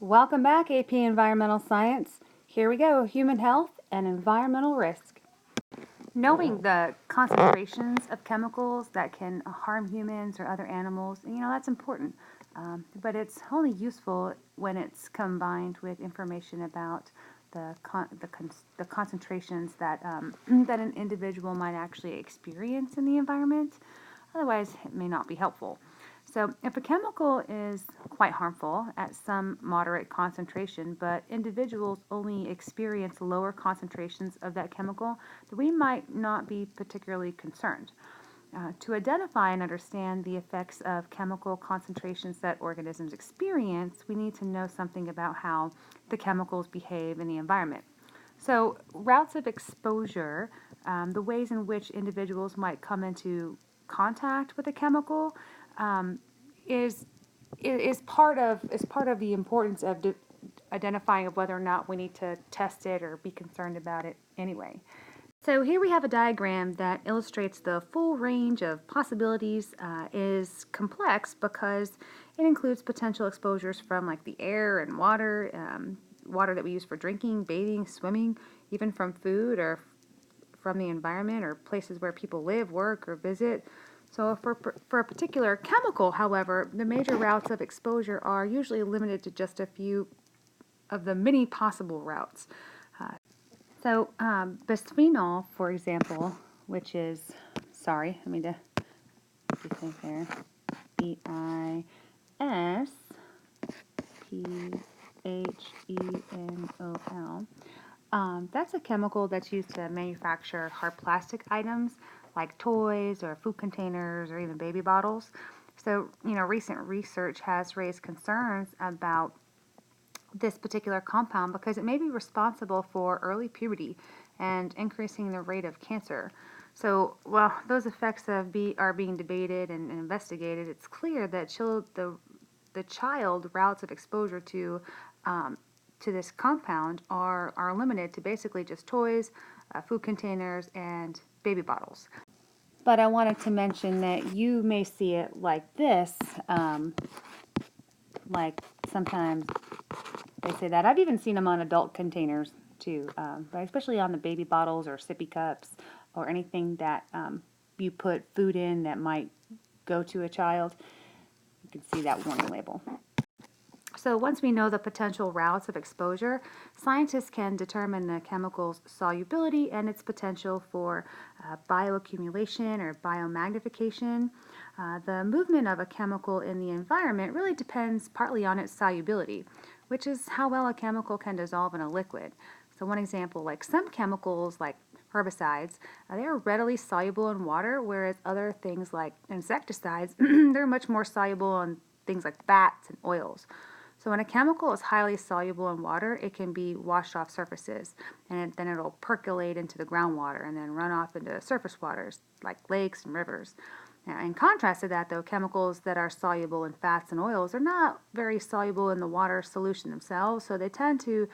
Welcome back, AP Environmental Science. Here we go, human health and environmental risk. Knowing the concentrations of chemicals that can harm humans or other animals, that's important. But it's only useful when it's combined with information about the concentrations that, that an individual might actually experience in the environment. Otherwise, it may not be helpful. So, if a chemical is quite harmful at some moderate concentration, but individuals only experience lower concentrations of that chemical, then we might not be particularly concerned. To identify and understand the effects of chemical concentrations that organisms experience, we need to know something about how the chemicals behave in the environment. So, routes of exposure, the ways in which individuals might come into contact with a chemical, um, is part of the importance of identifying of whether or not we need to test it or be concerned about it anyway. So here we have a diagram that illustrates the full range of possibilities. Is complex because it includes potential exposures from like the air and water, water that we use for drinking, bathing, swimming, even from food or from the environment or places where people live, work, or visit. So for a particular chemical, however, the major routes of exposure are usually limited to just a few of the many possible routes. Bisphenol, for example, which is, sorry, let me think there, Bisphenol. That's a chemical that's used to manufacture hard plastic items like toys or food containers or even baby bottles. So, recent research has raised concerns about this particular compound because it may be responsible for early puberty and increasing the rate of cancer. So, while those effects are being debated and investigated, it's clear that the child routes of exposure to this compound are limited to basically just toys, food containers, and baby bottles. But I wanted to mention that you may see it like this, like sometimes they say that. I've even seen them on adult containers too, but especially on the baby bottles or sippy cups or anything that you put food in that might go to a child. You can see that warning label. So once we know the potential routes of exposure, scientists can determine the chemical's solubility and its potential for bioaccumulation or biomagnification. The movement of a chemical in the environment really depends partly on its solubility, which is how well a chemical can dissolve in a liquid. So one example, like some chemicals like herbicides, they are readily soluble in water, whereas other things like insecticides, they're much more soluble in things like fats and oils. So when a chemical is highly soluble in water, it can be washed off surfaces, and then it'll percolate into the groundwater and then run off into surface waters like lakes and rivers. Now, in contrast to that, though, chemicals that are soluble in fats and oils are not very soluble in the water solution themselves, so they tend to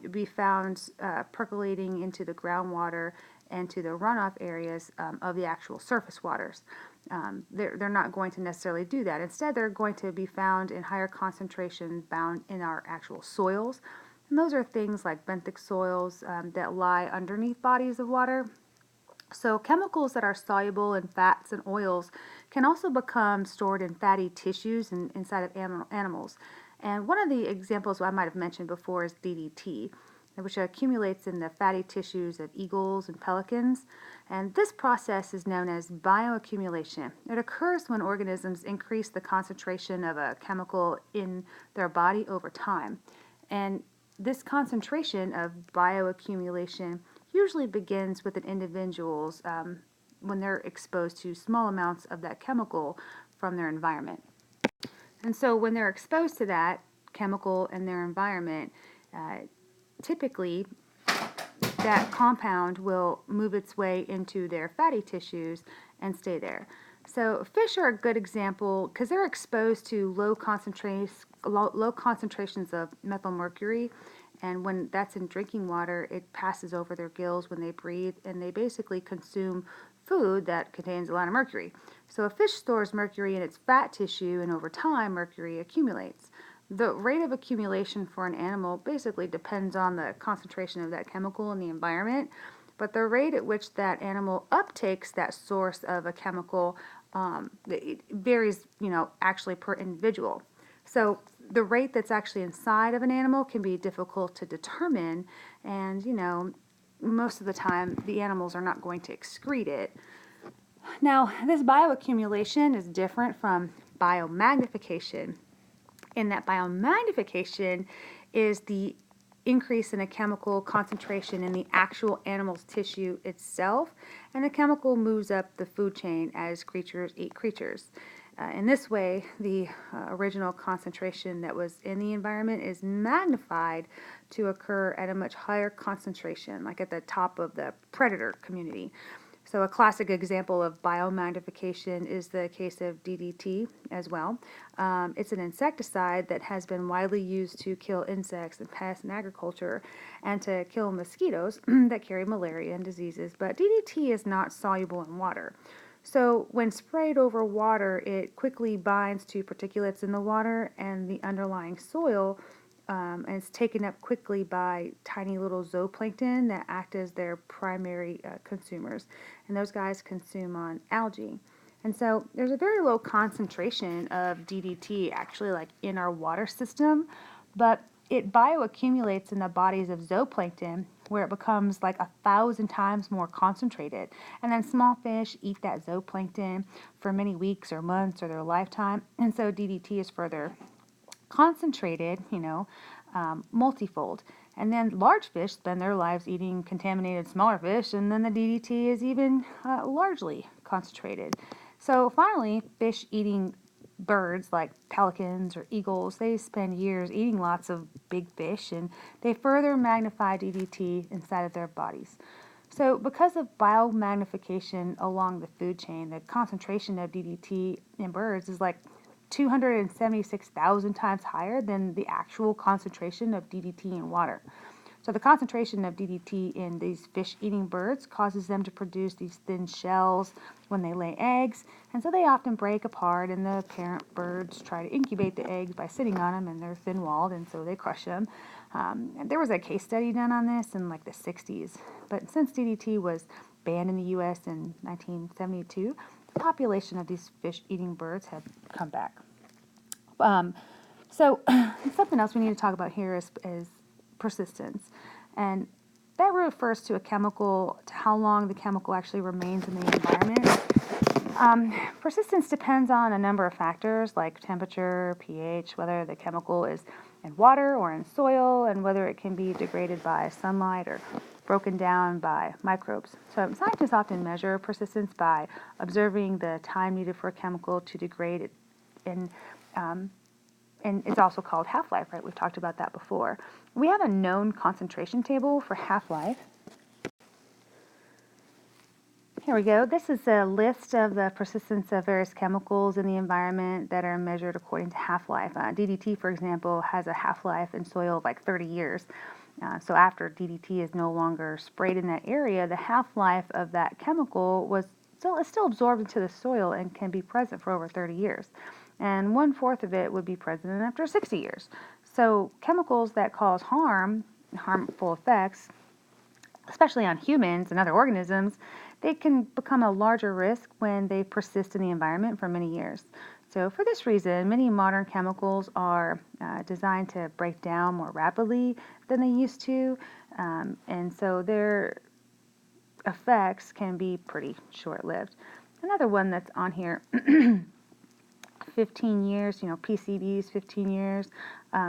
be found percolating into the groundwater and to the runoff areas of the actual surface waters. They're not going to necessarily do that. Instead, they're going to be found in higher concentration bound in our actual soils. And those are things like benthic soils that lie underneath bodies of water. So chemicals that are soluble in fats and oils can also become stored in fatty tissues inside of animals. And one of the examples I might have mentioned before is DDT, which accumulates in the fatty tissues of eagles and pelicans. And this process is known as bioaccumulation. It occurs when organisms increase the concentration of a chemical in their body over time. And this concentration of bioaccumulation usually begins with an individual's when they're exposed to small amounts of that chemical from their environment. And so when they're exposed to that chemical in their environment, typically that compound will move its way into their fatty tissues and stay there. So fish are a good example because they're exposed to low concentrations of methylmercury, and when that's in drinking water, it passes over their gills when they breathe, and they basically consume food that contains a lot of mercury. So a fish stores mercury in its fat tissue, and over time, mercury accumulates. the rate of accumulation for an animal basically depends on the concentration of that chemical in the environment, but the rate at which that animal uptakes that source of a chemical it varies, actually per individual. So the rate that's actually inside of an animal can be difficult to determine, and most of the time the animals are not going to excrete it. Now, this bioaccumulation is different from biomagnification, in that biomagnification is the increase in a chemical concentration in the actual animal's tissue itself, and the chemical moves up the food chain as creatures eat creatures. In this way, the original concentration that was in the environment is magnified to occur at a much higher concentration, like at the top of the predator community. So a classic example of biomagnification is the case of DDT as well. It's an insecticide that has been widely used to kill insects and pests in agriculture and to kill mosquitoes that carry malaria and diseases. But DDT is not soluble in water. So when sprayed over water, it quickly binds to particulates in the water and the underlying soil, and it's taken up quickly by tiny little zooplankton that act as their primary consumers. And those guys consume on algae. And so there's a very low concentration of DDT actually like in our water system, but it bioaccumulates in the bodies of zooplankton where it becomes like 1,000 times more concentrated. And then small fish eat that zooplankton for many weeks or months or their lifetime. And so DDT is further concentrated, multifold. And then large fish spend their lives eating contaminated smaller fish, and then the DDT is even largely concentrated. So finally, fish eating birds like pelicans or eagles, they spend years eating lots of big fish, and they further magnify DDT inside of their bodies. So because of biomagnification along the food chain, the concentration of DDT in birds is like 276,000 times higher than the actual concentration of DDT in water. So the concentration of DDT in these fish-eating birds causes them to produce these thin shells when they lay eggs, and so they often break apart, and the parent birds try to incubate the eggs by sitting on them, and they're thin-walled, and so they crush them. There was a case study done on this in like the 60s, but since DDT was banned in the U.S. in 1972, the population of these fish-eating birds have come back. So something else we need to talk about here is persistence, and that refers to to how long the chemical actually remains in the environment. Persistence depends on a number of factors like temperature, pH, whether the chemical is in water or in soil, and whether it can be degraded by sunlight or broken down by microbes. So scientists often measure persistence by observing the time needed for a chemical to degrade and it's also called half-life, right? We've talked about that before. We have a known concentration table for half-life. Here we go. This is a list of the persistence of various chemicals in the environment that are measured according to half-life. DDT, for example, has a half-life in soil of like 30 years. So after DDT is no longer sprayed in that area, the half-life of that chemical is still absorbed into the soil and can be present for over 30 years. And 1/4 of it would be present after 60 years. So chemicals that cause harmful effects, especially on humans and other organisms, they can become a larger risk when they persist in the environment for many years. So for this reason, many modern chemicals are designed to break down more rapidly than they used to, and so their effects can be pretty short-lived. Another one that's on here, 15 years, PCBs, 15 years.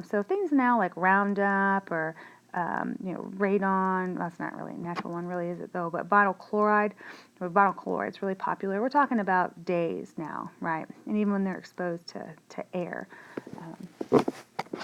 So things now like Roundup or radon, well, that's not really a natural one, really, is it though? But vinyl chloride is really popular. We're talking about days now, right? And even when they're exposed to air.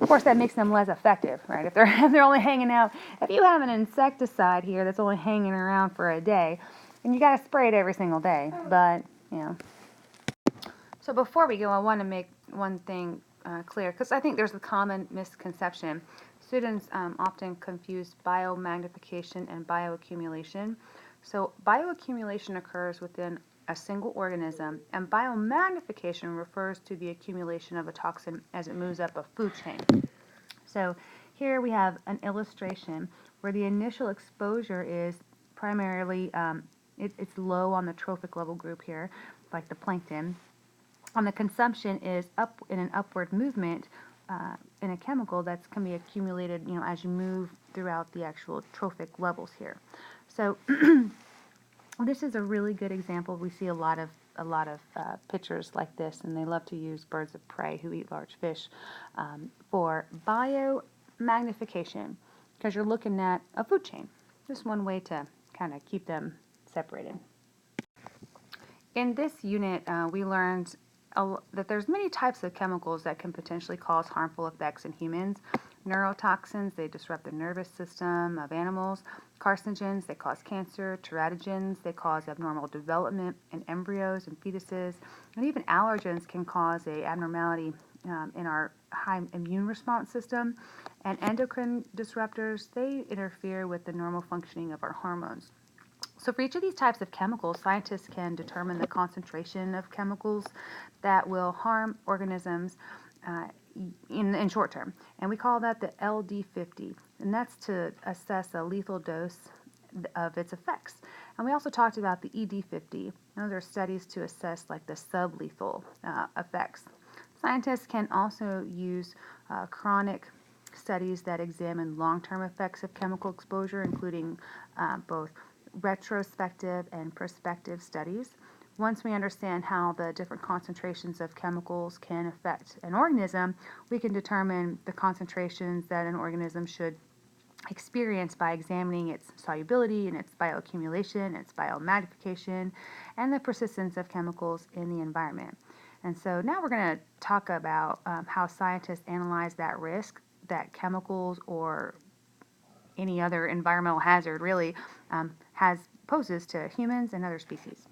Of course, that makes them less effective, right? If they're only hanging out, if you have an insecticide here that's only hanging around for a day, and you got to spray it every single day, but, So before we go, I want to make one thing clear, because I think there's a common misconception. Students often confuse biomagnification and bioaccumulation. So bioaccumulation occurs within a single organism, and biomagnification refers to the accumulation of a toxin as it moves up a food chain. So here we have an illustration where the initial exposure is primarily, it's low on the trophic level group here, like the plankton. On the consumption is up in an upward movement in a chemical that can be accumulated, as you move throughout the actual trophic levels here. So this is a really good example. We see a lot of pictures like this, and they love to use birds of prey who eat large fish for biomagnification, because you're looking at a food chain. Just one way to kind of keep them separated. In this unit, we learned that there's many types of chemicals that can potentially cause harmful effects in humans. Neurotoxins, they disrupt the nervous system of animals. Carcinogens, they cause cancer. Teratogens, they cause abnormal development in embryos and fetuses. And even allergens can cause an abnormality in our high immune response system. And endocrine disruptors, they interfere with the normal functioning of our hormones. So for each of these types of chemicals, scientists can determine the concentration of chemicals that will harm organisms in short term. And we call that the LD50. And that's to assess a lethal dose of its effects. And we also talked about the ED50. Those are studies to assess like the sublethal effects. Scientists can also use chronic studies that examine long-term effects of chemical exposure, including both retrospective and prospective studies. Once we understand how the different concentrations of chemicals can affect an organism, we can determine the concentrations that an organism should experience by examining its solubility and its bioaccumulation, its biomagnification, and the persistence of chemicals in the environment. And so now we're going to talk about how scientists analyze that risk that chemicals or any other environmental hazard really poses to humans and other species.